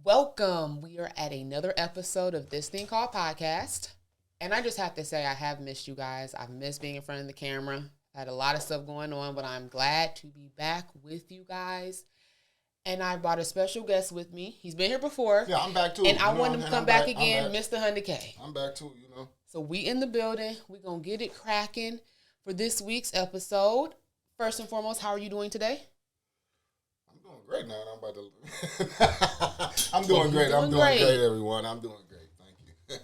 Welcome. We are at another episode of This Thing Called Podcast. And I just have to say, I have missed you guys. I've missed being in front of the camera. I had a lot of stuff going on, but I'm glad to be back with you guys. And I brought a special guest with me. He's been here before. Yeah, I'm back too. And I want him to come back again, Mr. 100K. I'm back too, So we in the building. We're going to get it cracking for this week's episode. First and foremost, how are you doing today? I'm doing great now. I'm doing great, everyone. I'm doing great. Thank you.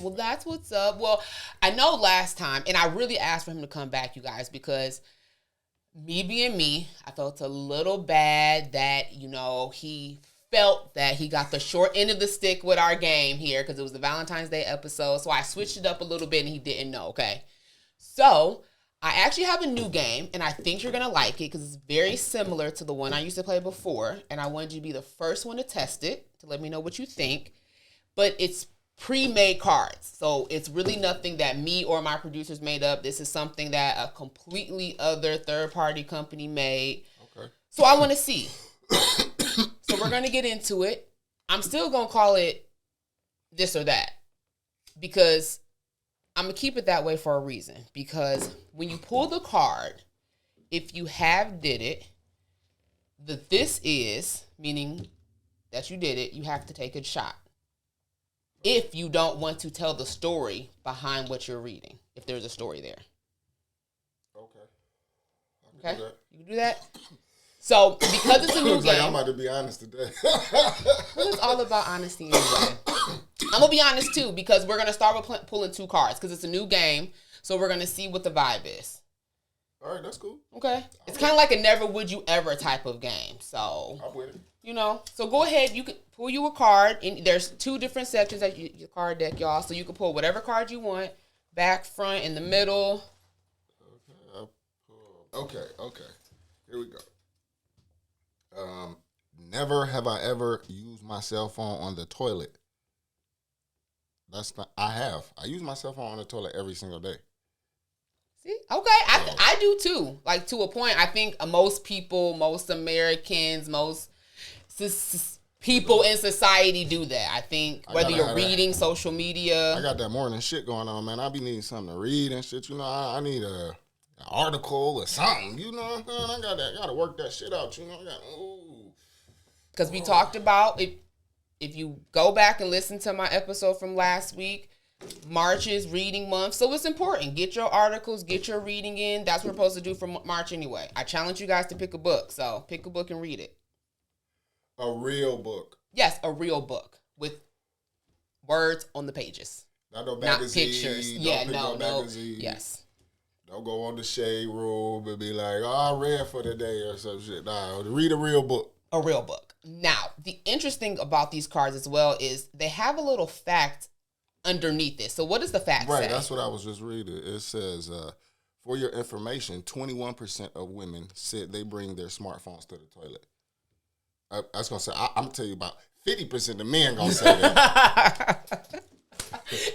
Well, that's what's up. Well, I know last time, and I really asked for him to come back, you guys, because me being me, I felt a little bad that, he felt that he got the short end of the stick with our game here because it was the Valentine's Day episode. So I switched it up a little bit and he didn't know, okay? So I actually have a new game, and I think you're going to like it because it's very similar to the one I used to play before, and I wanted you to be the first one to test it to let me know what you think. But it's pre-made cards, so it's really nothing that me or my producers made up. This is something that a completely other third-party company made. Okay. So I want to see. So we're going to get into it. I'm still going to call it this or that because I'm going to keep it that way for a reason. Because when you pull the card, if you have did it, the this is, meaning that you did it, you have to take a shot. If you don't want to tell the story behind what you're reading, if there's a story there. Okay. Okay? You can do that? So, because it's a new game. Like I'm about to be honest today. Well, it's all about honesty anyway. I'm going to be honest, too, because we're going to start with pulling two cards, because it's a new game, so we're going to see what the vibe is. All right, that's cool. Okay? It's kind of like a never would you ever type of game, so. I'm with it. So go ahead, you can pull you a card, and there's two different sections of your card deck, y'all, so you can pull whatever card you want, back, front, in the middle. Okay, here we go. Never have I ever used my cell phone on the toilet. I have. I use my cell phone on the toilet every single day. See? Okay. I do too. Like to a point, I think most people, most Americans, most people in society do that. I think whether you're reading social media. I got that morning shit going on, man. I be needing something to read and shit. I need an article or something. You know what I'm saying? I got to work that shit out. Because we talked about, if you go back and listen to my episode from last week, March is reading month. So it's important. Get your articles, get your reading in. That's what we're supposed to do for March anyway. I challenge you guys to pick a book. So pick a book and read it. A real book? Yes, a real book with words on the pages. Not pictures. No. Yes. Don't go on the shade room and be like, I read for the day or some shit. Nah, read a real book. A real book. Now, the interesting about these cards as well is they have a little fact underneath this. So what does the fact say? Right, that's what I was just reading. It says, for your information, 21% of women said they bring their smartphones to the toilet. I was going to say, I'm going to tell you about 50% of men going to say that.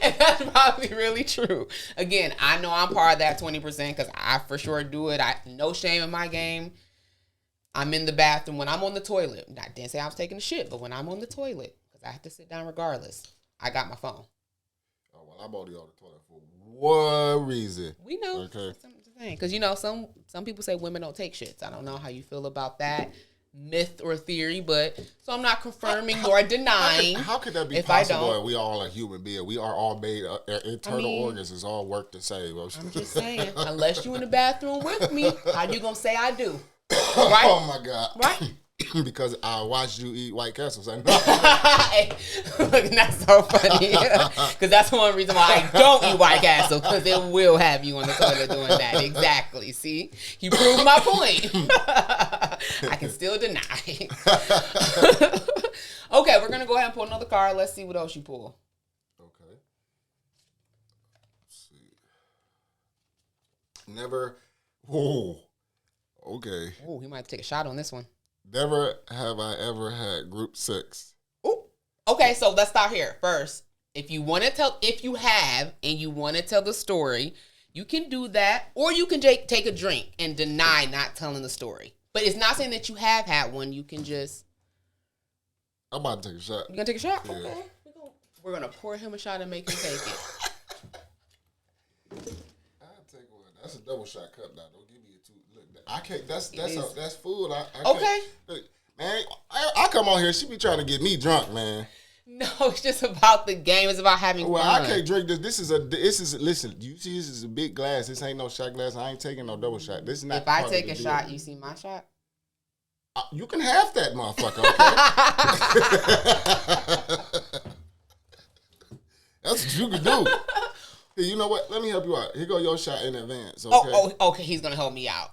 And that's probably really true. Again, I know I'm part of that 20% because I for sure do it. No shame in my game. I'm in the bathroom when I'm on the toilet. I didn't say I was taking a shit, but when I'm on the toilet, because I have to sit down regardless, I got my phone. Oh, well, I'm already on the toilet for one reason. We know. Okay. Because, some people say women don't take shits. I don't know how you feel about that myth or theory, but so I'm not confirming nor denying. How could that be possible? We all are human beings. We are all made. Internal organs is all work the same. I'm just saying, unless you in the bathroom with me, how you gonna say I do? Right? Oh my God! Right? Because I watched you eat White Castles. Look, that's so funny. Because that's one reason why I don't eat White Castle, because it will have you on the toilet doing that. Exactly. See? He proved my point. I can still deny. Okay, we're going to go ahead and pull another card. Let's see what else you pull. Okay. Let's see. Never. Whoa. Okay. Oh, he might take a shot on this one. Never have I ever had group sex. Ooh. Okay, so let's start here. First, if you have and you want to tell the story, you can do that, or you can take a drink and deny not telling the story. But it's not saying that you have had one. You can just. I'm about to take a shot. You gonna take a shot? Yeah. Okay. We're gonna pour him a shot and make him take it. I'll take one. That's a double shot cup now. Don't give me a two. Look, I can't. That's food. I okay. Look, man, I come on here. She be trying to get me drunk, man. No, it's just about the game. It's about having fun. I can't drink this. This is listen, you see this is a big glass. This ain't no shot glass. I ain't taking no double shot. This is not. If I take a shot, you see my shot? You can have that motherfucker, okay? That's what you can do. Hey, you know what? Let me help you out. Here go your shot in advance, okay? Okay, he's gonna help me out.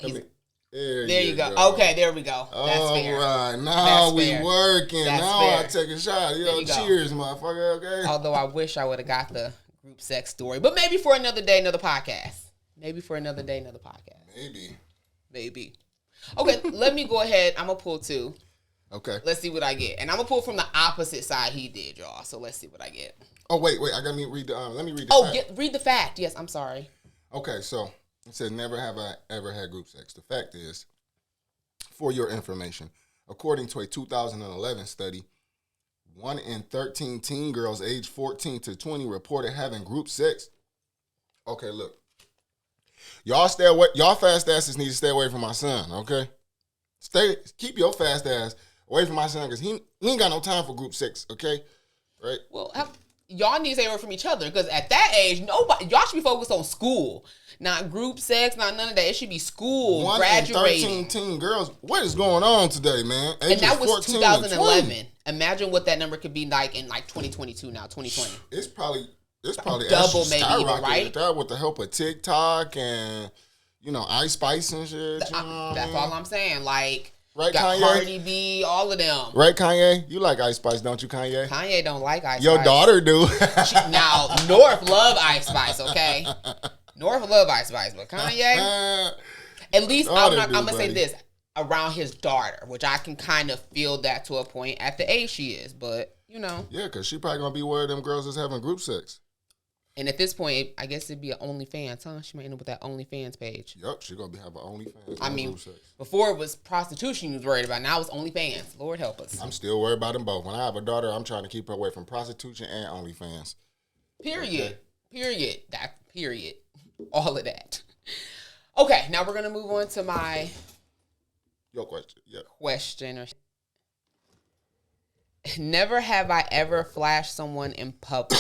There you go. Okay, there we go. That's fair. All right, now we fair. working. That's now fair. I take a shot. Yo, cheers, motherfucker. Okay. Although I wish I would have got the group sex story, but maybe for another day, another podcast. Maybe. Okay, let me go ahead. I'm gonna pull two. Okay. Let's see what I get, and I'm gonna pull from the opposite side he did, y'all. So let's see what I get. Oh wait. I gotta read the. Let me read the. Fact. Read the fact. Yes, I'm sorry. Okay, so. It says, never have I ever had group sex. The fact is, for your information, according to a 2011 study, 1 in 13 teen girls aged 14 to 20 reported having group sex. Okay, look. Y'all stay away. Y'all fast asses need to stay away from my son, okay? Keep your fast ass away from my son because he ain't got no time for group sex, okay? Right? Well, y'all need to stay away from each other because at that age, y'all should be focused on school, not group sex, not none of that. It should be school, 1 graduating. in 13 teen girls. What is going on today, man? And that was 2011. Imagine what that number could be like in 2022 now, 2020. It's probably double, maybe even, right? That with the help of TikTok and Ice Spice and shit. That's all I'm saying. Like. Right, got Kanye? Cardi B, all of them. Right, Kanye? You like Ice Spice, don't you, Kanye? Kanye don't like Ice Spice. Your daughter do. Now, North love Ice Spice, okay? North love Ice Spice, but Kanye, at least I'm going to say this, around his daughter, which I can kind of feel that to a point at the age she is, but, Yeah, because she probably going to be worried them girls is having group sex. And at this point, I guess it'd be an OnlyFans, huh? She might end up with that OnlyFans page. Yep, she's going to have an OnlyFans. I mean, before it was prostitution you was worried about. Now it's OnlyFans. Lord help us. I'm still worried about them both. When I have a daughter, I'm trying to keep her away from prostitution and OnlyFans. Period. Okay. Period. All of that. Okay, now we're going to move on to your question. Yeah. Question. Never have I ever flashed someone in public.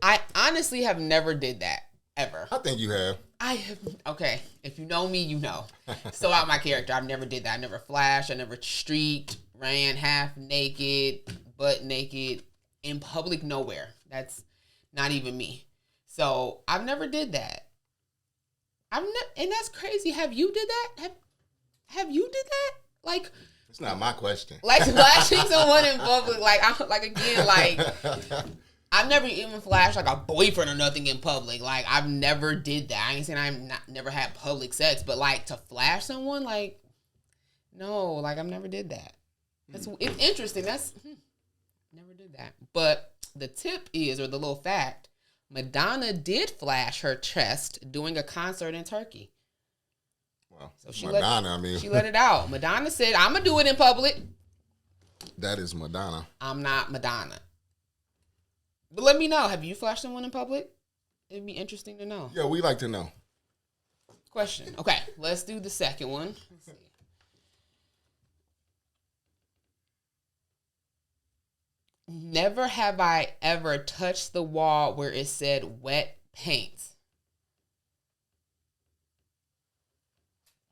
I honestly have never did that, ever. I think you have. I have. Okay, if you know me, you know. So out my character, I've never did that. I never flashed. I never streaked, ran half naked, butt naked, in public, nowhere. That's not even me. So I've never did that. And that's crazy. Have you did that? Have you did that? Like. It's not my question. Like flashing someone in public, I've never even flashed like a boyfriend or nothing in public. Like I've never did that. I ain't saying never had public sex, but like to flash someone, like no, like I've never did that. It's interesting. Never did that. But the tip is, or the little fact, Madonna did flash her chest doing a concert in Turkey. Wow. So she she let it out. Madonna said, "I'm gonna do it in public." That is Madonna. I'm not Madonna. But let me know. Have you flashed someone in public? It'd be interesting to know. Yeah, we like to know. Question. Okay, let's do the second one. Let's see. Never have I ever touched the wall where it said wet paint.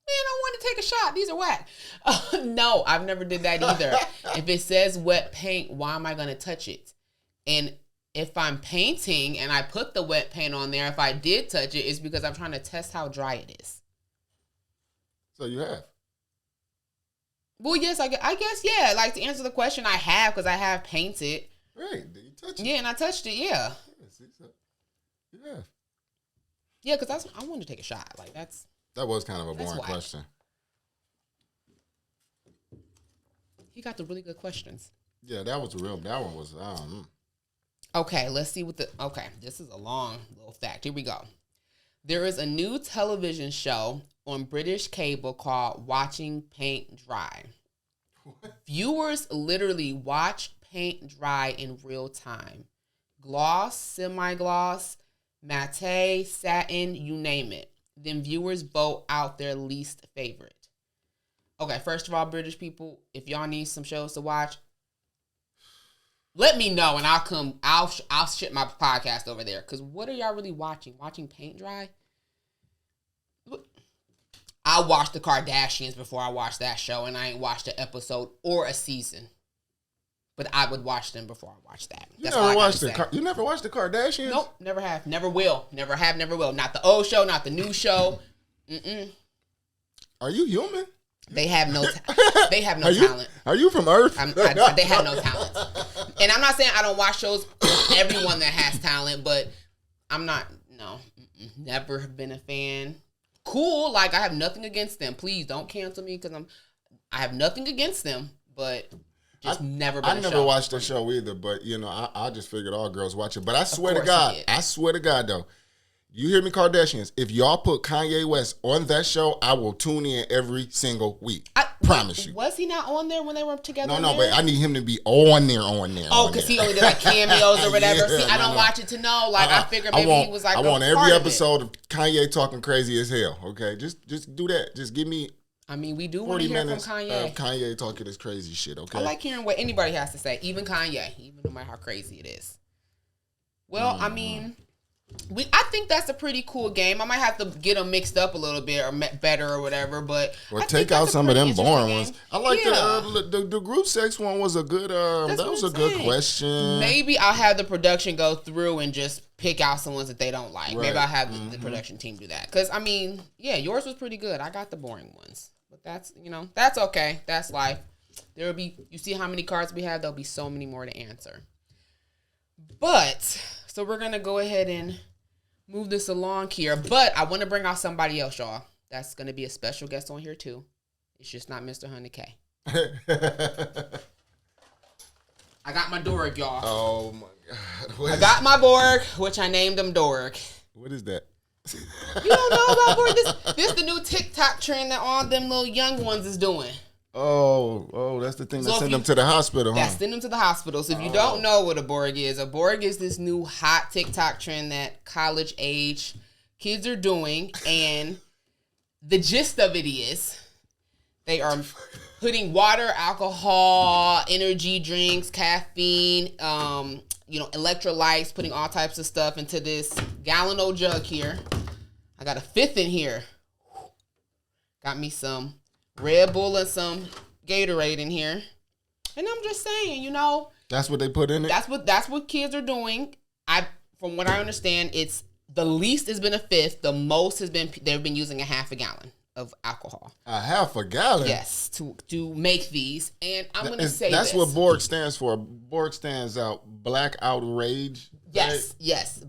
Man, I want to take a shot. These are whack. No, I've never did that either. If it says wet paint, why am I going to touch it? And if I'm painting and I put the wet paint on there, if I did touch it, it's because I'm trying to test how dry it is. So you have? Well, yes, I guess, yeah. Like, to answer the question, I have, because I have painted. Right. Did you touch it? Yeah, and I touched it, yeah. You have. Yeah, because I wanted to take a shot. Like, that was kind of a boring question. He got the really good questions. Yeah, that one was, Okay, let's see okay, this is a long little fact. Here we go. There is a new television show on British cable called Watching Paint Dry. Viewers literally watch paint dry in real time. Gloss, semi-gloss, matte, satin, you name it. Then viewers vote out their least favorite. Okay, first of all, British people, if y'all need some shows to watch, let me know and I'll come. I'll ship my podcast over there. Because what are y'all really watching? Watching paint dry? I watched the Kardashians before I watched that show, and I ain't watched an episode or a season. But I would watch them before I watched that. You never watched you never watched the Kardashians? Nope, never have, never will, never have, never will. Not the old show, not the new show. Are you human? They have no talent. Are you from Earth? They have no talent. And I'm not saying I don't watch shows. Everyone that has talent, but I'm not. No, never have been a fan. Cool, like I have nothing against them. Please don't cancel me because I have nothing against them, but just never been. I never watched the show either, but you know, I just figured all girls watch it. But I swear to God, though. You hear me, Kardashians? If y'all put Kanye West on that show, I will tune in every single week. Promise you. Was he not on there when they were together? No, but I need him to be on there. Oh, because he only did like cameos or whatever. See, I don't watch it to know. Like, I figured maybe he was like I want every episode of Kanye talking crazy as hell, okay? Just do that. Just give me I mean, we do want to hear from Kanye. Kanye talking this crazy shit, okay? I like hearing what anybody has to say, even Kanye, even no matter how crazy it is. Well, I mean... I think that's a pretty cool game. I might have to get them mixed up a little bit or better or whatever, but or take out some of them boring ones. I like the group sex one was a good. That was a good question. Maybe I'll have the production go through and just pick out some ones that they don't like. Right. Maybe I'll have the production team do that. Because I mean, yeah, yours was pretty good. I got the boring ones, but that's that's okay. That's life. There will be. You see how many cards we have? There'll be so many more to answer. But. So we're going to go ahead and move this along here. But I want to bring out somebody else, y'all. That's going to be a special guest on here, too. It's just not Mr. Honey K. I got my Dorg, y'all. Oh, my God. I got my Borg, which I named him Dorg. What is that? You don't know about Borg? This the new TikTok trend that all them little young ones is doing. Oh, that's the thing that send them to the hospital, huh? Send them to the hospital. So if you don't know what a Borg is this new hot TikTok trend that college age kids are doing. And the gist of it is they are putting water, alcohol, energy drinks, caffeine, electrolytes, putting all types of stuff into this gallon old jug here. I got a fifth in here. Got me some Red Bull and some Gatorade in here. And I'm just saying, that's what they put in it? That's what kids are doing. From what I understand, it's the least has been a fifth. The most has been they've been using a half a gallon of alcohol. A half a gallon? Yes, to make these. And I'm going to say that's what Borg stands for. Borg stands out Black Outrage. Yes, right? yes.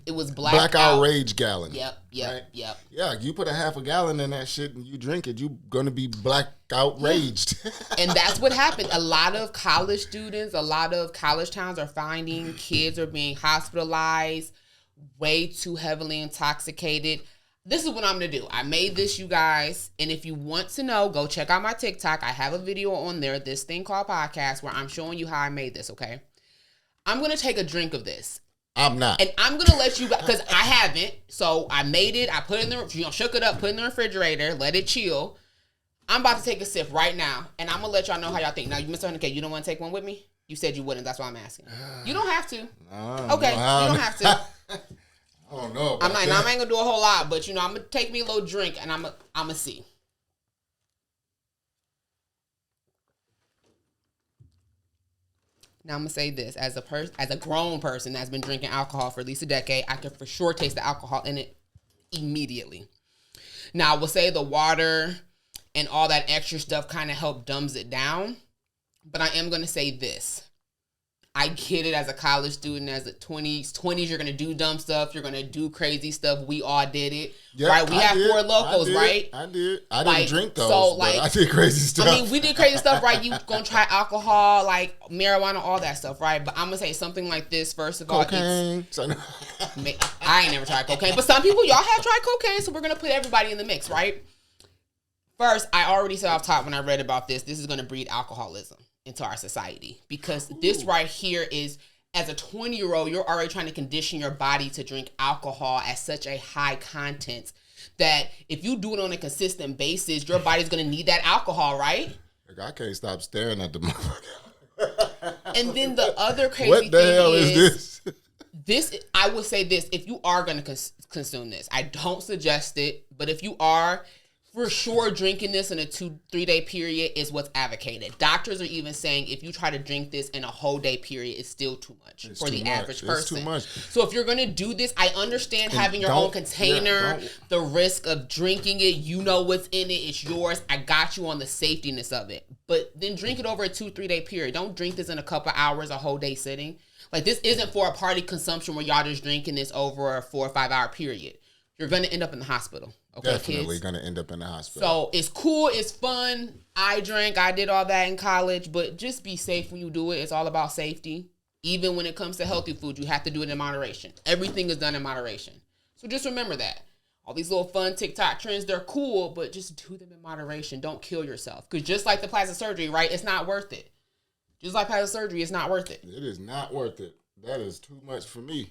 It was Black Outrage gallon. Yep. Right? Yep. Yeah, you put a half a gallon in that shit and you drink it, you gonna be black outraged. Yeah. And that's what happened. A lot of college students, a lot of college towns are finding kids are being hospitalized, way too heavily intoxicated. This is what I'm going to do. I made this, you guys. And if you want to know, go check out my TikTok. I have a video on there, this thing called podcast, where I'm showing you how I made this, okay? I'm going to take a drink of this. I'm not. And I'm going to let you, because I haven't. So I made it. I put it in the, shook it up, put it in the refrigerator, let it chill. I'm about to take a sip right now. And I'm going to let y'all know how y'all think. Now, Mr. Honey, you don't want to take one with me? You said you wouldn't. That's why I'm asking. You don't have to. Okay, you don't have to. I don't know. I ain't gonna do a whole lot, but I'm gonna take me a little drink and I'm gonna see. Now I'm gonna say this as a grown person that's been drinking alcohol for at least a decade, I can for sure taste the alcohol in it immediately. Now I will say the water and all that extra stuff kind of help dumbs it down, but I am gonna say this. I get it as a college student, as a 20s, you're going to do dumb stuff. You're going to do crazy stuff. We all did it. Yep, right? We had Four Locos, right? I did. I didn't drink those, but I did crazy stuff. I mean, we did crazy stuff, right? You going to try alcohol, like marijuana, all that stuff, right? But I'm going to say something like this, first of all. Cocaine. I ain't never tried cocaine. But some people, y'all have tried cocaine, so we're going to put everybody in the mix, right? First, I already said off top when I read about this is going to breed alcoholism into our society because this right here is, as a 20-year-old, you're already trying to condition your body to drink alcohol at such a high content that if you do it on a consistent basis, your body's going to need that alcohol, right? Like, I can't stop staring at the motherfucker. And then the other crazy what the thing hell is this? I would say this, if you are going to consume this, I don't suggest it, but if you are, for sure, drinking this in a 2-3 day period is what's advocated. Doctors are even saying if you try to drink this in a whole day period, it's still too much for the average person. It's too much. So if you're going to do this, I understand having your own container, the risk of drinking it, you know what's in it, it's yours. I got you on the safetyness of it. But then drink it over a 2-3 day period. Don't drink this in a couple hours, a whole day sitting. Like, this isn't for a party consumption where y'all just drinking this over a 4 or 5 hour period. You're going to end up in the hospital. Okay, definitely going to end up in the hospital. So it's cool. It's fun. I did all that in college, but just be safe when you do it. It's all about safety. Even when it comes to healthy food, you have to do it in moderation. Everything is done in moderation. So just remember that. All these little fun TikTok trends, they're cool, but just do them in moderation. Don't kill yourself. Because just like the plastic surgery, right? It's not worth it. Just like plastic surgery, it's not worth it. It is not worth it. That is too much for me.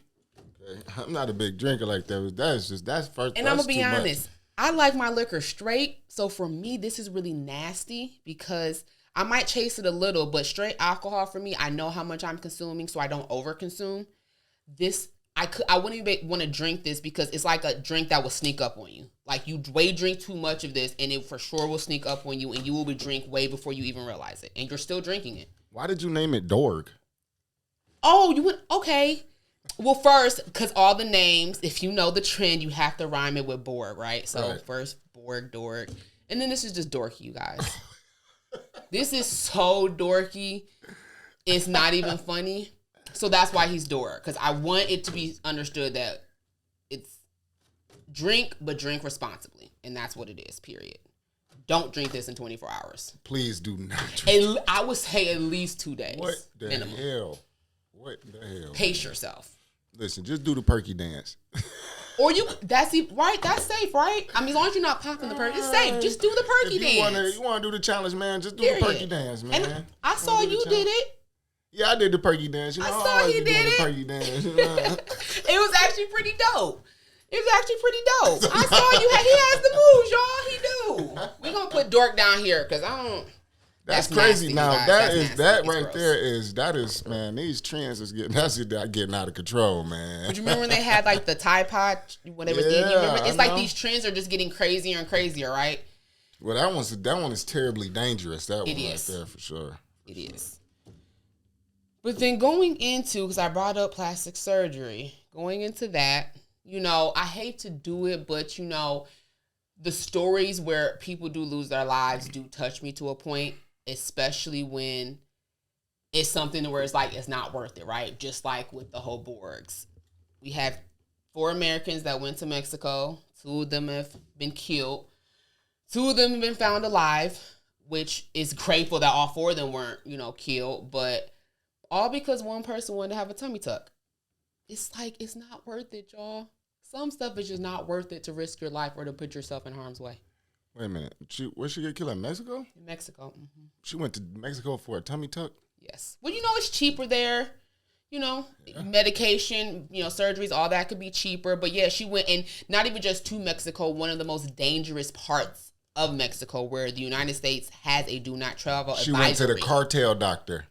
Okay? I'm not a big drinker like that. That's first. And I'm going to be honest. I like my liquor straight. So for me, this is really nasty because I might chase it a little, but straight alcohol for me, I know how much I'm consuming, so I don't overconsume. This, I wouldn't even want to drink this because it's like a drink that will sneak up on you. Like, you drink too much of this and it for sure will sneak up on you and you will drink way before you even realize it. And you're still drinking it. Why did you name it Dorg? Oh, you went, okay. Well, first, because all the names, if you know the trend, you have to rhyme it with Borg, right? So First, Borg, Dork. And then this is just dorky, you guys. This is so dorky. It's not even funny. So that's why he's Dork. Because I want it to be understood that it's drink, but drink responsibly. And that's what it is, period. Don't drink this in 24 hours. Please do not drink. I would say at least 2 days. What the minimum. hell? What the hell? Pace yourself. Listen, just do the perky dance. Or that's right. That's safe, right? I mean, as long as you're not popping the perky, it's safe. Just do the perky dance. You want to do the challenge, man? Just do the perky dance, man. And I saw you did it. Yeah, I did the perky dance. I saw he did it. The perky dance. You know? It was actually pretty dope. I saw you. He has the moves, y'all. He do. We're gonna put Dork down here because I don't. That's crazy. Nasty, now that is man. These trends is getting out of control, man. But you remember when they had like the Tide Pod when they was eating? Remember? It's like these trends are just getting crazier and crazier, right? Well, that one is terribly dangerous. That one right there for sure. It is. But then going into, because I brought up plastic surgery, going into that, I hate to do it, but the stories where people do lose their lives do touch me to a point. Especially when it's something where it's like, it's not worth it, right? Just like with the whole Borgs. We have 4 Americans that went to Mexico. 2 of them have been killed. 2 of them have been found alive, which is grateful that all 4 of them weren't, killed. But all because one person wanted to have a tummy tuck. It's like, it's not worth it, y'all. Some stuff is just not worth it to risk your life or to put yourself in harm's way. Wait a minute. Where she get killed, in Mexico? In Mexico. Mm-hmm. She went to Mexico for a tummy tuck? Yes. Well, it's cheaper there. Medication, surgeries, all that could be cheaper. But yeah, she went, and not even just to Mexico, one of the most dangerous parts of Mexico where the United States has a do not travel advisory. She went to the cartel doctor.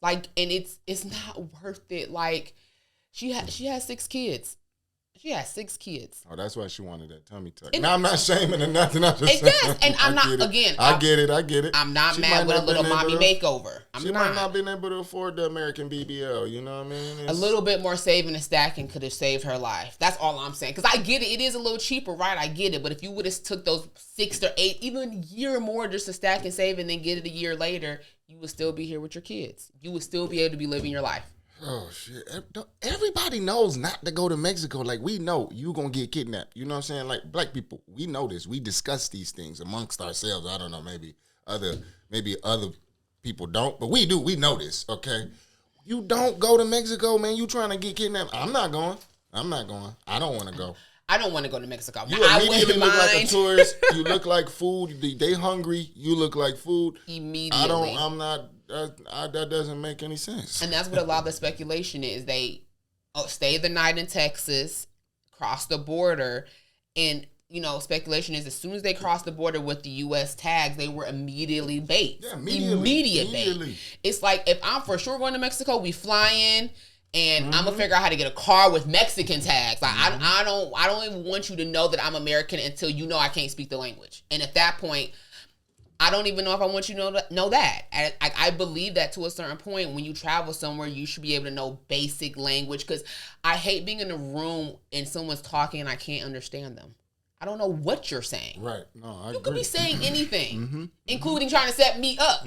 Like, and it's not worth it. Like, she has 6 kids. She has 6 kids. Oh, that's why she wanted that tummy tuck. Now, I'm not shaming or nothing. I'm just saying. Yes, and I'm not, again. I get it. I'm not mad with a little mommy makeover. She might not been able to afford the American BBL, you know what I mean? A little bit more saving and stacking could have saved her life. That's all I'm saying. Because I get it. It is a little cheaper, right? I get it. But if you would have took those 6 or 8, even a year more just to stack and save and then get it a year later, you would still be here with your kids. You would still be able to be living your life. Oh, shit. Everybody knows not to go to Mexico. Like, we know you going to get kidnapped. You know what I'm saying? Like, black people, we know this. We discuss these things amongst ourselves. I don't know, maybe other people don't. But we do. We know this, okay? You don't go to Mexico, man. You trying to get kidnapped. I'm not going. I don't want to go. I don't want to go to Mexico. You I immediately wouldn't look like a mind. tourist. You look like food. They hungry. You look like food. Immediately. I'm not. That doesn't make any sense. And that's what a lot of the speculation is. They stay the night in Texas, cross the border, and speculation is as soon as they crossed the border with the U.S. tags, they were immediately bait. Yeah, Immediate bait. It's like if I'm for sure going to Mexico, we fly in. And I'm gonna figure out how to get a car with Mexican tags. Like I don't even want you to know that I'm American until you know I can't speak the language. And at that point, I don't even know if I want you to know that. I believe that to a certain point, when you travel somewhere, you should be able to know basic language. Because I hate being in a room and someone's talking and I can't understand them. I don't know what you're saying. Right. No, I agree. You could be saying anything, including trying to set me up.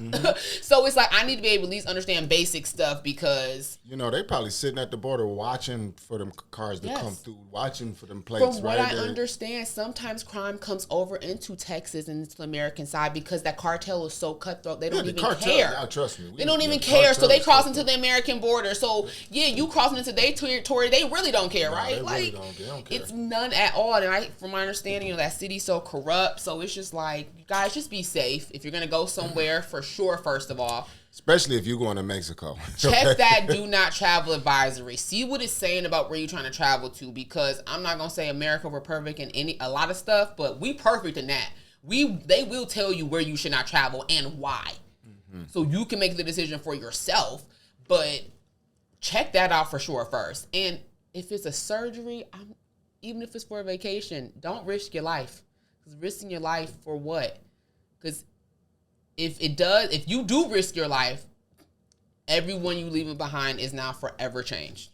So it's like I need to be able to at least understand basic stuff because... they probably sitting at the border watching for them cars to come through, watching for them plates. From what I understand, sometimes crime comes over into Texas and into the American side because that cartel is so cutthroat. They don't even care. Trust me. They don't even care. So they cross into the American border. So, you crossing into their territory, they really don't care, right? They really don't care. It's none at all. And from my understanding, that city's so corrupt. So it's just like, you guys, just be safe. If you're going to go somewhere, for sure, first of all. Especially if you're going to Mexico. Check that do not travel advisory. See what it's saying about where you're trying to travel to, because I'm not going to say America, we're perfect in a lot of stuff, but we perfect in that. They will tell you where you should not travel and why. So you can make the decision for yourself, but check that out for sure first. And if it's a surgery, even if it's for a vacation, don't risk your life. Because risking your life for what? Because if you do risk your life, everyone you leaving behind is now forever changed.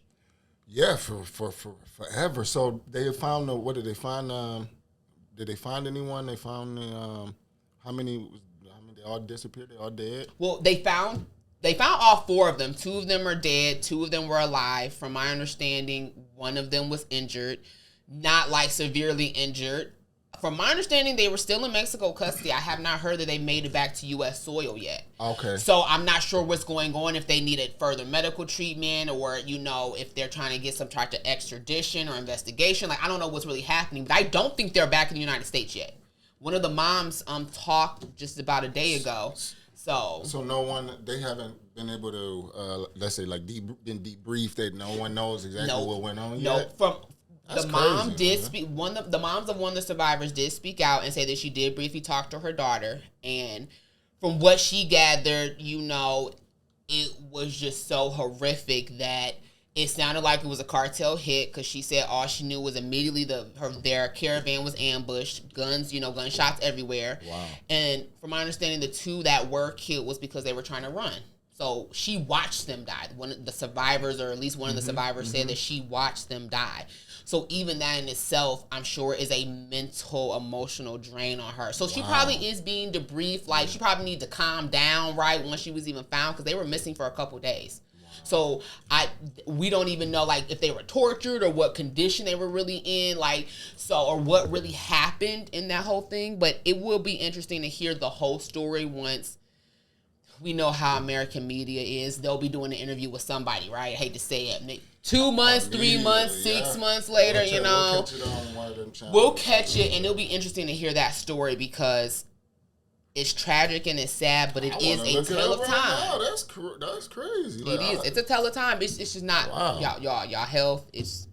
Yeah, for forever. So they found what did they find? Did they find anyone? They found how many? They all disappeared. They all dead. Well, they found all 4 of them. 2 of them are dead. 2 of them were alive. From my understanding, one of them was injured, not like severely injured. From my understanding, they were still in Mexico custody. I have not heard that they made it back to U.S. soil yet. Okay. So I'm not sure what's going on, if they needed further medical treatment or, if they're trying to get some type of extradition or investigation. Like, I don't know what's really happening, but I don't think they're back in the United States yet. One of the moms talked just about a day ago. So no one, they haven't been able to, let's say, like, been debriefed that no one knows exactly what went on yet? The mom did speak. The moms of one of the survivors did speak out and say that she did briefly talk to her daughter, and from what she gathered, it was just so horrific that it sounded like it was a cartel hit, because she said all she knew was immediately their caravan was ambushed, gunshots everywhere. Wow. And from my understanding, the 2 that were killed was because they were trying to run. So she watched them die. One of the survivors, or at least one of the survivors, said that she watched them die. So even that in itself, I'm sure, is a mental, emotional drain on her. So she probably is being debriefed. Like, she probably needs to calm down, right, once she was even found, because they were missing for a couple days. So we don't even know, like, if they were tortured or what condition they were really in, or what really happened in that whole thing. But it will be interesting to hear the whole story once we know how American media is. They'll be doing an interview with somebody, right? I hate to say it. 2 months, 3 months, 6 months later, We'll catch it, and it'll be interesting to hear that story, because it's tragic and it's sad, but it is a tale of time. That's crazy. It is. It's a tell of time. It's just not y'all health. It's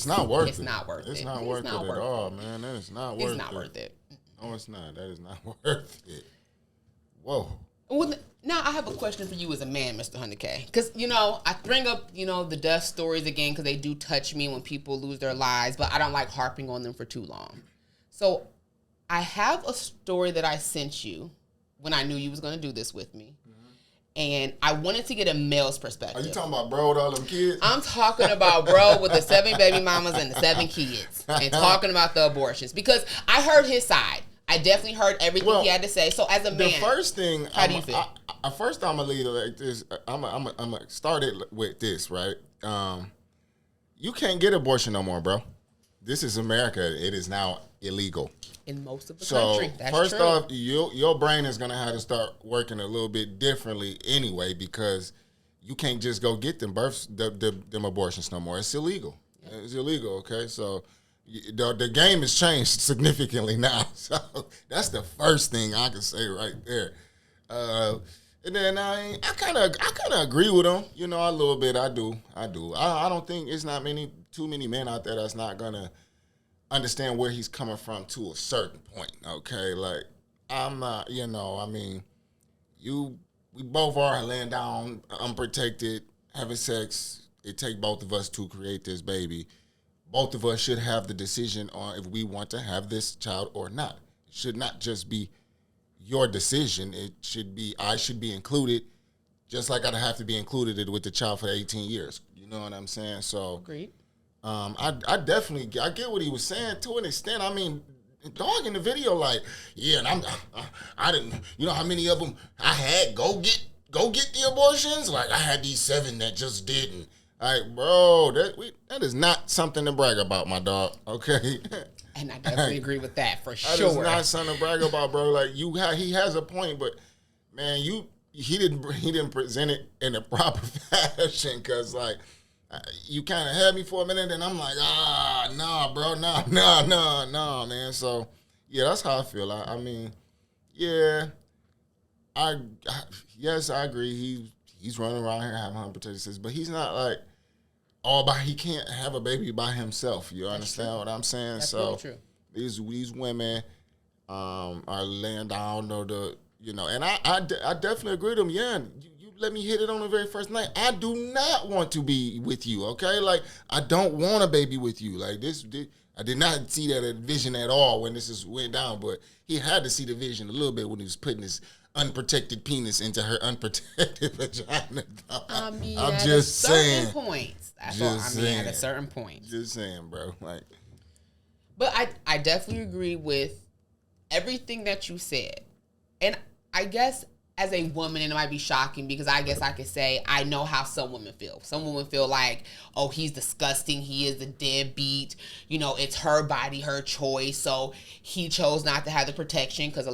not worth it. It's not worth it. It's not worth it at all, man. That is not worth it. It's not worth it. No, it's not. That is not worth it. Whoa. Well, now I have a question for you as a man, Mr. 100K. Because, I bring up, the death stories again because they do touch me when people lose their lives, but I don't like harping on them for too long. So I have a story that I sent you when I knew you was going to do this with me. And I wanted to get a male's perspective. Are you talking about bro with all them kids? I'm talking about bro with the 7 baby mamas and the 7 kids. And talking about the abortions. Because I heard his side. I definitely heard everything he had to say. So as a man, the first thing, how do you feel? First, I'm gonna lead it like this. I'm gonna start it with this, right? You can't get abortion no more, bro. This is America. It is now illegal in most of the country. That's first true. off, your brain is gonna have to start working a little bit differently anyway, because you can't just go get them abortions no more. It's illegal. It's illegal. Okay, so the game has changed significantly now. So that's the first thing I can say right there. And then I kind of agree with him. You know, a little bit. I do. I don't think it's not too many men out there that's not gonna understand where he's coming from to a certain point. Okay, like I'm not. You know, I mean, we both are laying down unprotected, having sex. It take both of us to create this baby. Both of us should have the decision on if we want to have this child or not. It should not just be your decision. It should be, I should be included, just like I'd have to be included with the child for 18 years. You know what I'm saying? So, agreed. I definitely, I get what he was saying to an extent. I mean, dog in the video, like, yeah, and I didn't, you know how many of them I had go get the abortions? Like, I had these 7 that just didn't. Like, bro, that is not something to brag about, my dog. Okay. And I definitely agree with that for sure. That is not something to brag about, bro. Like he has a point, but man, he didn't present it in a proper fashion because like you kind of had me for a minute, and I'm like, nah, bro, nah, man. So yeah, that's how I feel. I mean, yeah, yes, I agree. He's running around here having unprotected sex, but he's not like. He can't have a baby by himself. You understand what I'm saying? That's so true. These women are laying down and I definitely agree with them. Yeah, you let me hit it on the very first night. I do not want to be with you. Okay, like I don't want a baby with you. Like this I did not see that vision at all when this went down. But he had to see the vision a little bit when he was putting his unprotected penis into her unprotected vagina. I mean, I'm at just saying. Points. That's just all. I mean, saying. At a certain point. Just saying, bro. Like, but I definitely agree with everything that you said, and I guess as a woman, and it might be shocking because I guess I could say I know how some women feel. Some women feel like, oh, he's disgusting. He is a deadbeat. You know, it's her body, her choice. So he chose not to have the protection because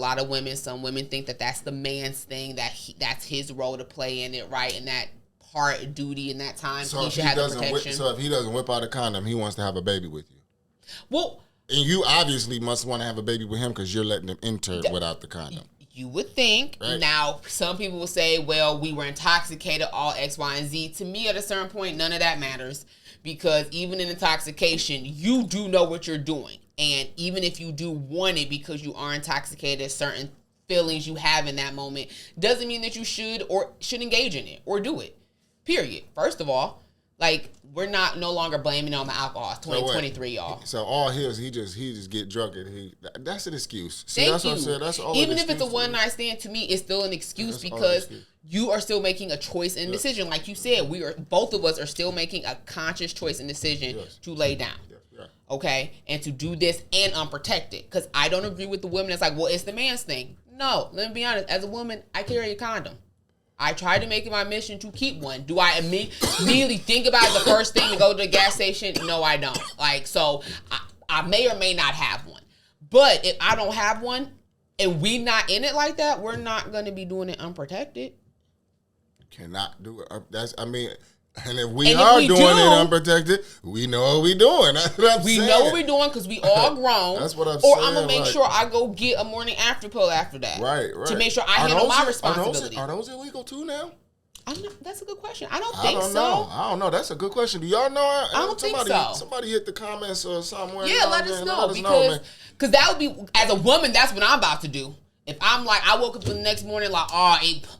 some women think that that's the man's thing, that's his role to play in it, right? And that part duty in that time, so he should have the protection. So if he doesn't whip out a condom, he wants to have a baby with you. Well, and you obviously must want to have a baby with him because you're letting him enter without the condom. You would think. Right. Now, some people will say, well, we were intoxicated, all X, Y, and Z. To me, at a certain point, none of that matters because even in intoxication, you do know what you're doing. And even if you do want it because you are intoxicated, certain feelings you have in that moment doesn't mean that you should engage in it or do it. Period. First of all, like we're no longer blaming it on the alcohol. It's 2023, y'all. So all he just get drunk and that's an excuse. See, Thank that's you. What I'm saying. That's all. Even if it's a one night stand, to me, it's still an excuse because you are still making a choice and decision. Like you said, both of us are still making a conscious choice and decision to lay down. Yes. Okay, and to do this and unprotected. Because I don't agree with the women that's like, well, it's the man's thing. No, let me be honest. As a woman, I carry a condom. I try to make it my mission to keep one. Do I immediately think about it the first thing to go to the gas station? No, I don't. Like, so I may or may not have one. But if I don't have one and we not in it like that, we're not going to be doing it unprotected. Cannot do it. And if we are doing it unprotected, we know what we're doing. That's what I'm saying. We know what we're doing because we all grown. That's what I'm saying. Or I'm going to make sure I go get a morning after pill after that. Right. To make sure I handle my responsibility. Are those illegal too now? That's a good question. I don't think so. I don't know. That's a good question. Do y'all know? I don't think so. Somebody hit the comments or somewhere. Yeah, let us know because that would be, as a woman, that's what I'm about to do. If I'm like, I woke up the next morning like,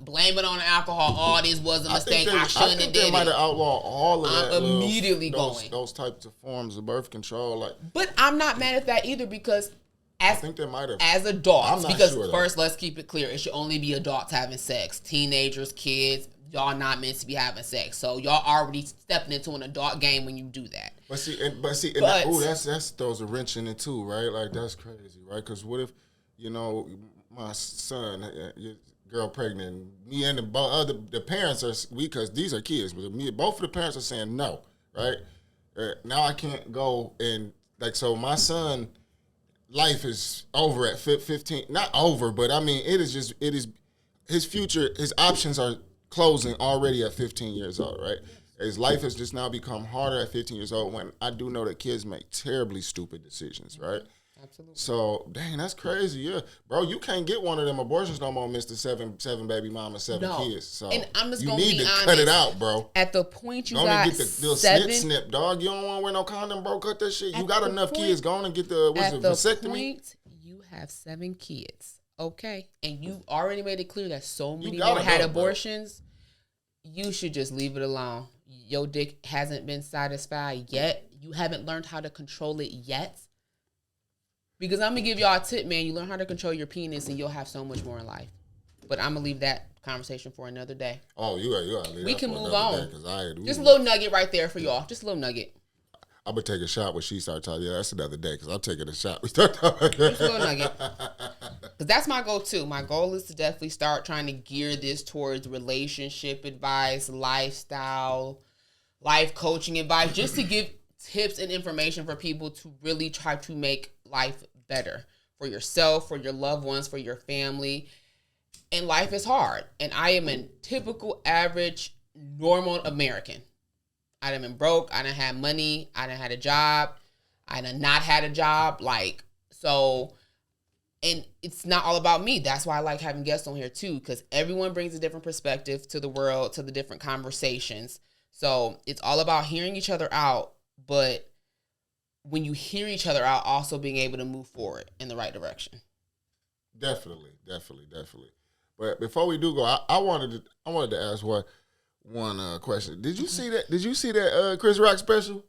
blame it on the alcohol. Oh, this was a mistake. I shouldn't have did it. They might have outlawed all of that. I'm immediately going. Those types of forms of birth control. But I'm not mad at that either because I think they might have. As adults, I'm not because sure, first, let's keep it clear. It should only be adults having sex. Teenagers, kids, y'all not meant to be having sex. So y'all already stepping into an adult game when you do that. That throws a wrench in it too, right? Like that's crazy, right? Because what if, my son, your girl pregnant, me and the parents are, because these are kids, but both of the parents are saying no, right? Now I can't go and, so my son, life is over at 15, not over, but I mean, it is his future, his options are closing already at 15 years old, right? His life has just now become harder at 15 years old when I do know that kids make terribly stupid decisions, right? Absolutely. So, dang, that's crazy. Yeah. Bro, you can't get one of them abortions no more, Mr. Seven baby mama, seven kids. So, and I'm just you gonna need be to honest, cut it out, bro. At the point you go got get the little snip, dog. You don't want to wear no condom, bro. Cut that shit. You got enough kids. Go on and get the, vasectomy? At the point you have 7 kids, okay? And you already made it clear that so many more had abortions. Bro. You should just leave it alone. Your dick hasn't been satisfied yet. You haven't learned how to control it yet. Because I'm going to give y'all a tip, man. You learn how to control your penis and you'll have so much more in life. But I'm going to leave that conversation for another day. Oh, you got to leave we that can for move on. Day, just a little nugget right there for y'all. Just a little nugget. I'm going to take a shot when she starts talking. Yeah, that's another day because I'm taking a shot. We start talking. Just a little nugget. Because that's my goal, too. My goal is to definitely start trying to gear this towards relationship advice, lifestyle, life coaching advice, just to give tips and information for people to really try to make life better for yourself, for your loved ones, for your family. And life is hard. And I am a typical, average, normal American. I done been broke. I done had money. I done had a job. I done not had a job. And it's not all about me. That's why I like having guests on here too, because everyone brings a different perspective to the world, to the different conversations. So it's all about hearing each other out, but when you hear each other out, also being able to move forward in the right direction. Definitely. But before we do go, I wanted to ask one question. Did you see that Chris Rock special?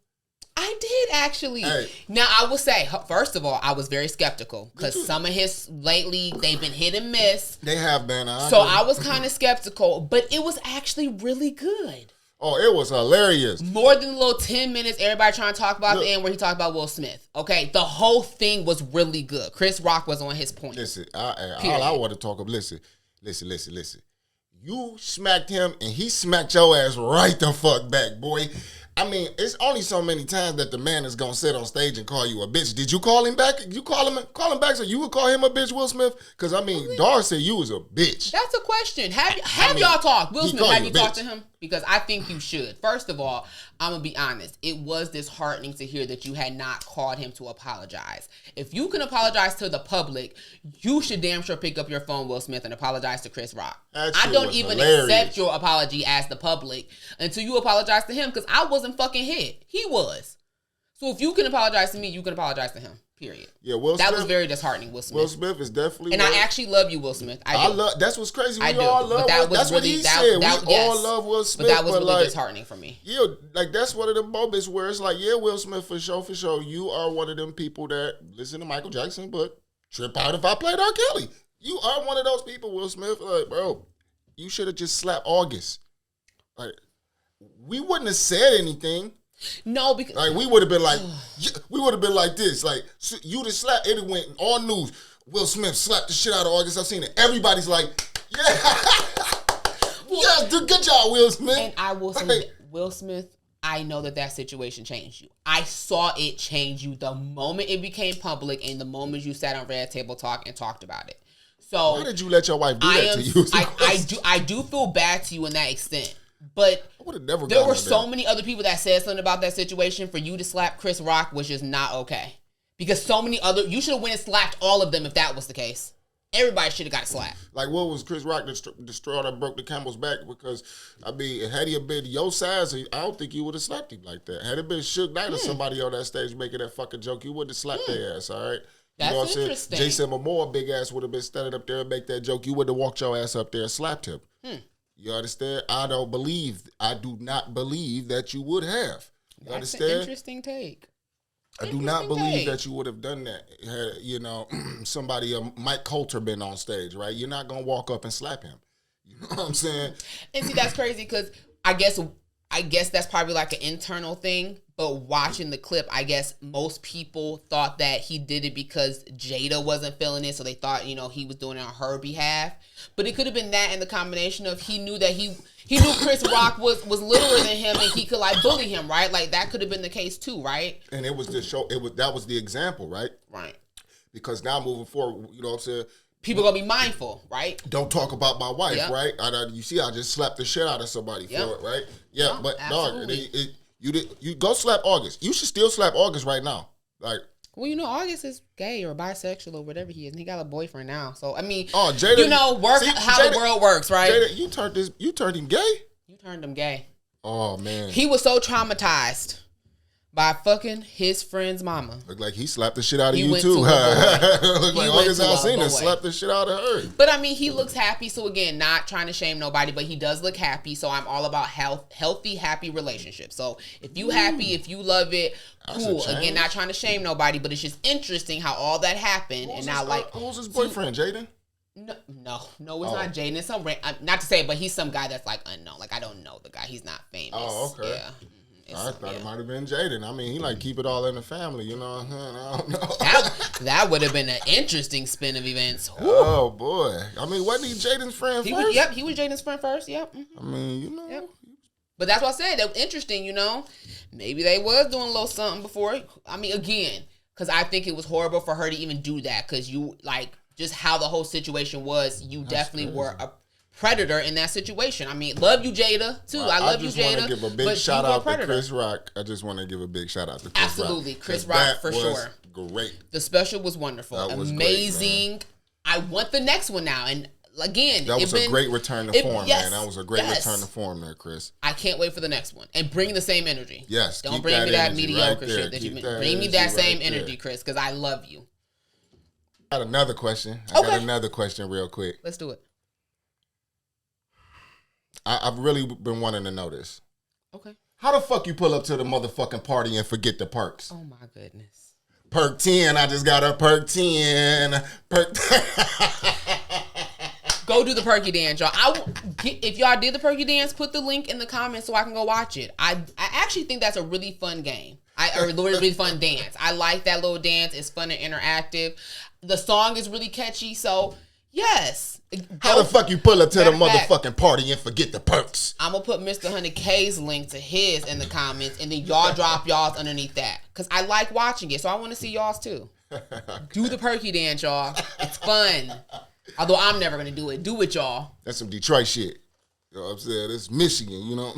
I did actually. Hey. Now I will say, first of all, I was very skeptical because some of his lately they've been hit and miss. They have been. So I was kind of skeptical, but it was actually really good. Oh, it was hilarious. More than a little 10 minutes, everybody trying to talk about the end where he talked about Will Smith. Okay, the whole thing was really good. Chris Rock was on his point. Listen, all I want to talk about, listen. You smacked him and he smacked your ass right the fuck back, boy. I mean, it's only so many times that the man is gonna sit on stage and call you a bitch. Did you call him back? You call him back so you would call him a bitch, Will Smith? Because I mean, Dar said you was a bitch. That's a question. Have y'all talked? Will Smith, have you talked to him? Because I think you should. First of all, I'm gonna be honest. It was disheartening to hear that you had not called him to apologize. If you can apologize to the public, you should damn sure pick up your phone, Will Smith, and apologize to Chris Rock. I don't even accept your apology as the public until you apologize to him, because I wasn't fucking hit. He was. So if you can apologize to me, you can apologize to him. Period. Yeah, Will Smith. That was very disheartening, Will Smith. Will Smith is definitely. And I actually love you, Will Smith. I love. That's what's crazy. We I do. all love. That's what he said. We all love Will Smith. But that was really disheartening for me. Yeah, like that's one of the moments where it's like, yeah, Will Smith for sure. You are one of them people that listen to Michael Jackson, but trip out if I played R. Kelly. You are one of those people, Will Smith. Like, bro, you should have just slapped August. Like, we wouldn't have said anything. No, because like we would have been like this. Like you just slapped. It went on news. Will Smith slapped the shit out of August. I've seen it. Everybody's like, yeah, good job, Will Smith. And I will say, Will Smith, I know that situation changed you. I saw it change you the moment it became public and the moment you sat on Red Table Talk and talked about it. So why did you let your wife do that to you? I do feel bad to you in that extent. But there were so many other people that said something about that situation. For you to slap Chris Rock was just not okay. Because so many you should have went and slapped all of them if that was the case. Everybody should have got a slap. Like, what was Chris Rock the straw that broke the camel's back? Because, I mean, had he been your size, I don't think you would have slapped him like that. Had it been Suge Knight or somebody on that stage making that fucking joke, you wouldn't have slapped their ass, all right? That's what I'm interesting. saying? Jason Momoa, big ass, would have been standing up there and make that joke. You wouldn't have walked your ass up there and slapped him. You understand? I do not believe that you would have. You That's understand? an interesting take. I do not believe that you would have done that. Had, you know, somebody, Mike Coulter been on stage, right? You're not going to walk up and slap him. You know what I'm saying? And see, that's crazy because I guess that's probably like an internal thing. But watching the clip, I guess most people thought that he did it because Jada wasn't feeling it. So they thought, he was doing it on her behalf. But it could have been that and the combination of he knew that he knew Chris Rock was littler than him and he could like bully him, right? Like that could have been the case too, right? And it was the show. That was the example, right? Right. Because now moving forward, you know what I'm saying? people gonna be mindful, right? Don't talk about my wife, Yep. right? You see, I just slapped the shit out of somebody for it, right? Yeah, No, but absolutely. dog, you go slap August. You should still slap August right now, like. Well, you know, August is gay or bisexual or whatever he is, and he got a boyfriend now. So I mean, Jada, you know, how the world works, right? Jada, you turned him gay. You turned him gay. Oh man, He was so traumatized by fucking his friend's mama. Look like he slapped the shit out of He you went too. to a boy. Look He like went August to a Alsina boy. slapped the shit out of her. But I mean, he looks happy. So again, not trying to shame nobody, but he does look happy. So I'm all about healthy, happy relationships. So if you happy, if you love it, cool. Again, not trying to shame nobody, but it's just interesting how all that happened. And now, like, who's his boyfriend, Jaden? No, it's not Jaden. It's some not to say, but he's some guy that's like unknown. Like I don't know the guy. He's not famous. Oh, okay. Yeah. I thought it might have been Jaden. I mean, he like keep it all in the family, you know. I don't know. That would have been an interesting spin of events. Woo. Oh boy. I mean, wasn't he Jaden's friend first? He was Jaden's friend first. Yep. I mean, you know. Yep. But that's what I said. That was interesting, you know. Maybe they was doing a little something before. I mean, again, because I think it was horrible for her to even do that. Because you like just how the whole situation was. You definitely were a predator in that situation. I mean, love you, Jada, too. I love you, Jada. I just want to give a big shout out to Chris Rock. I just want to give a big shout out to Chris Rock. Absolutely. Chris Rock, for sure. Great. The special was wonderful. Amazing. Great, I want the next one now. And again, that was a great return to form, man. That was a great return to form there, Chris. I can't wait for the next one. And bring the same energy. Yes. Don't bring me that mediocre shit that you've been. Bring me that same energy, Chris, because I love you. I got another question. I got another question real quick. Let's do it. I've really been wanting to know this. Okay. How the fuck you pull up to the motherfucking party and forget the perks? Oh my goodness. Perk 10. I just got a perk 10. Perk. Go do the perky dance, y'all. If y'all did the perky dance, put the link in the comments so I can go watch it. I actually think that's a really fun game. Or really fun dance. I like that little dance. It's fun and interactive. The song is really catchy. So yes. How the fuck you pull up to the motherfucking party and forget the perks? I'm going to put Mr. 100K's link to his in the comments, and then y'all drop y'all's underneath that. Because I like watching it, so I want to see y'all's too. Do the perky dance, y'all. It's fun. Although I'm never going to do it. Do it, y'all. That's some Detroit shit. You know what I'm saying? It's Michigan, you know?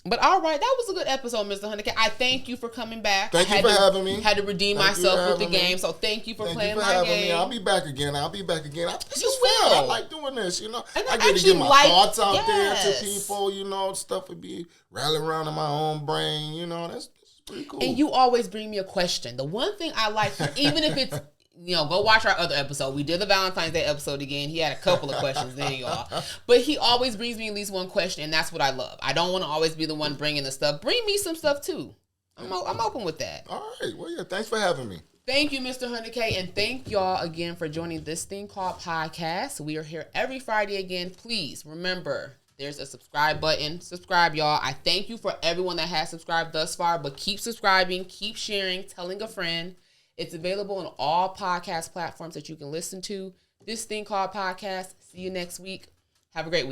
But all right, that was a good episode, Mr. 100K. I thank you for coming back. Thank you for having me. Had to redeem myself with the game, so thank you for playing my game. Me. I'll be back again. This is will. fun. I like doing this, you know. And I get to get my thoughts out there to people, you know. Stuff would be rattling around in my own brain, you know. That's pretty cool. And you always bring me a question. The one thing I like, even if it's, you know, go watch our other episode. We did the Valentine's Day episode again. He had a couple of questions there, y'all. But he always brings me at least one question, and that's what I love. I don't want to always be the one bringing the stuff. Bring me some stuff, too. I'm open with that. All right. Well, yeah, thanks for having me. Thank you, Mr. 100K, and thank y'all again for joining This Thing Called Podcast. We are here every Friday again. Please remember, there's a subscribe button. Subscribe, y'all. I thank you for everyone that has subscribed thus far, but keep subscribing, keep sharing, telling a friend. It's available on all podcast platforms that you can listen to. This Thing Called Podcast. See you next week. Have a great week.